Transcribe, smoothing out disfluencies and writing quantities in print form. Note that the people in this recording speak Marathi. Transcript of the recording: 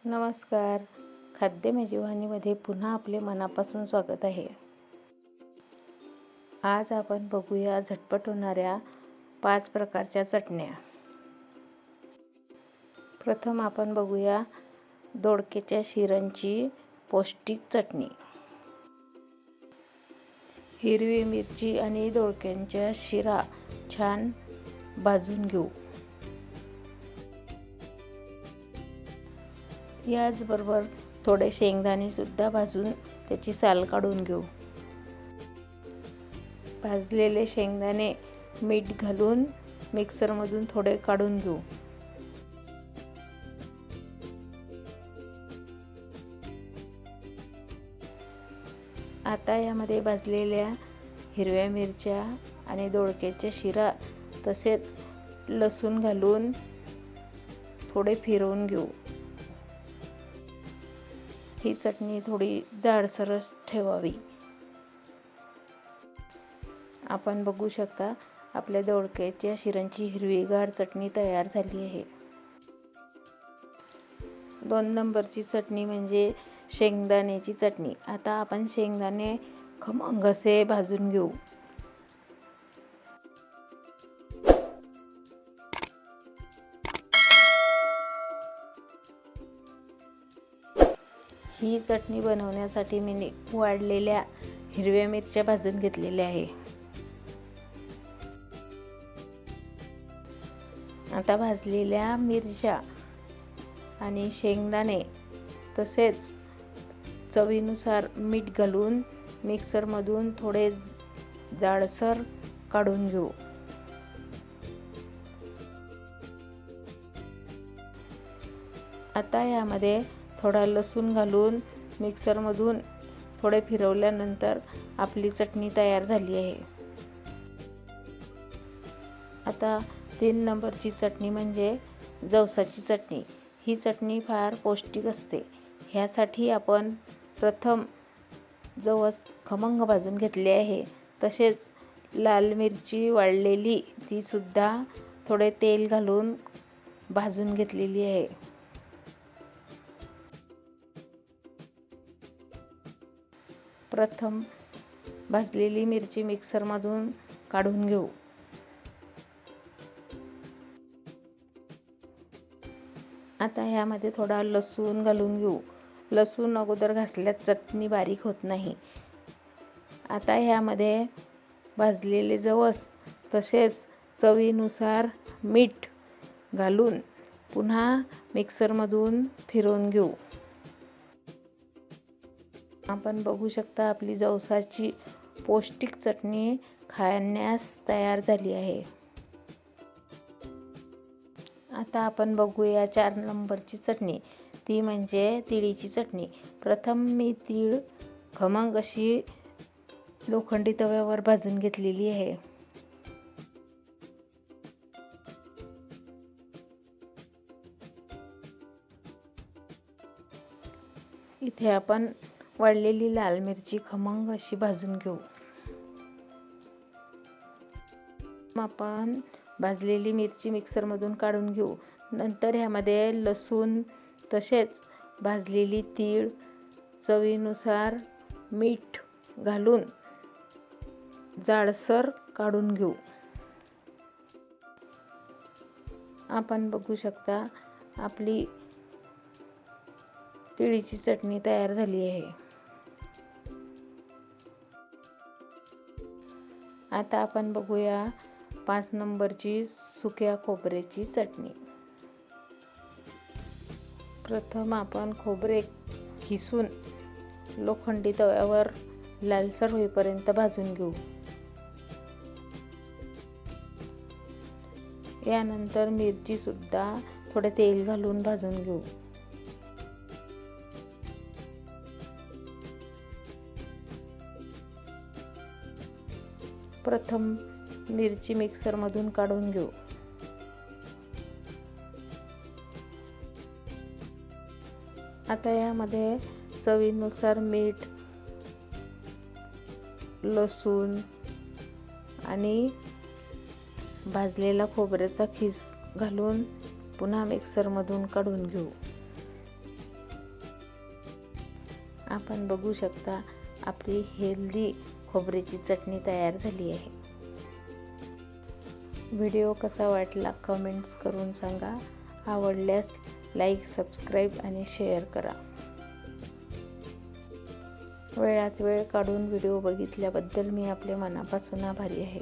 नमस्कार. खाद्य मेजवानीमध्ये पुन्हा आपले मनापासून स्वागत आहे. आज आपण बघूया झटपट होणाऱ्या 5 प्रकारच्या चटण्या. प्रथम आपण बघूया दोडक्याच्या शिरांची पौष्टिक चटणी. हिरवी मिरची आणि दोडक्यांच्या शिरा छान भाजून घेऊ. याचबरोबर थोडे शेंगदाणे सुद्धा भाजून त्याची साल काढून घेऊ. भाजलेले शेंगदाणे मीठ घालून मिक्सरमधून थोडे काढून घेऊ. आता यामध्ये भाजलेल्या हिरव्या मिरच्या आणि दोडक्याच्या शिरा तसेच लसूण घालून थोडे फिरवून घेऊ. ही चटणी थोडी जाडसरच ठेवावी. आपण बघू शकता आपल्या दोडक्याच्या शिरांची हिरवीगार चटणी तयार झाली आहे. 2 नंबरची चटणी म्हणजे शेंगदाण्याची चटणी. आता आपण शेंगदाणे खमंग असे भाजून घेऊ. ही चटणी बनवण्यासाठी मी वाढलेल्या हिरव्या मिरच्या भाजून घेतलेल्या आहे. आता भाजलेल्या मिरच्या आणि शेंगदाणे तसेच चवीनुसार मीठ घालून मिक्सरमधून थोडे जाडसर काढून घेऊ. आता यामध्ये थोडा लसूण घालून मिक्सरमधून थोडे फिरवल्यानंतर आपली चटणी तयार झाली आहे. आता 3 नंबरची चटणी म्हणजे जवसाची चटणी. ही चटणी फार पौष्टिक असते. ह्यासाठी आपण प्रथम जवस खमंग भाजून घेतले आहे. तसेच लाल मिरची वाळलेली ती सुद्धा थोडे तेल घालून भाजून घेतलेली आहे. प्रथम भाजलेली मिरची मिक्सरमधून काढून घेऊ. आता ह्यामध्ये थोडा लसूण घालून घेऊ. लसूण अगोदर घातल्यास चटणी बारीक होत नाही. आता ह्यामध्ये भाजलेले जवस तसेच चवीनुसार मीठ घालून पुन्हा मिक्सरमधून फिरवून घेऊ. आपण बघू शकता आपली जवसाची पौष्टिक चटणी खाण्यास तयार झाली आहे. आता आपण बघूया 4 नंबरची चटणी. ती म्हणजे तिळीची चटणी. प्रथम मी तीळ खमंग अशी लोखंडी तव्यावर भाजून घेतलेली आहे. इथे आपण वाळलेली लाल मिरची खमंग अशी भाजून घेऊ. आपण भाजलेली मिरची मिक्सरमधून काढून घेऊ. नंतर ह्यामध्ये लसूण तसेच भाजलेली तीळ चवीनुसार मीठ घालून जाडसर काढून घेऊ. आपण बघू शकता आपली तिळीची चटणी तयार झाली आहे. आता आपण बघूया 5 नंबरची सुक्या खोबऱ्याची चटणी. प्रथम आपण खोबरे किसून लोखंडी तव्यावर लालसर होईपर्यंत भाजून घेऊ. यानंतर मिरची सुद्धा थोडे तेल घालून भाजून घेऊ. प्रथम मिरची मिक्सरमधून काढून घेऊ. आता यामध्ये चवीनुसार मीठ, लसूण आणि भाजलेला खोबऱ्याचा खीस घालून पुन्हा मिक्सरमधून काढून घेऊ. आपण बघू शकता आपली हेल्दी खोबऱ्याची चटणी तयार झाली आहे। व्हिडिओ कसा वाटला कमेंट्स करून सांगा। आवडल्यास लाईक, सबस्क्राईब आणि शेअर करा। वेळात वेळ काढून व्हिडिओ बघितल्याबद्दल मी आपले मनापासून आभारी आहे।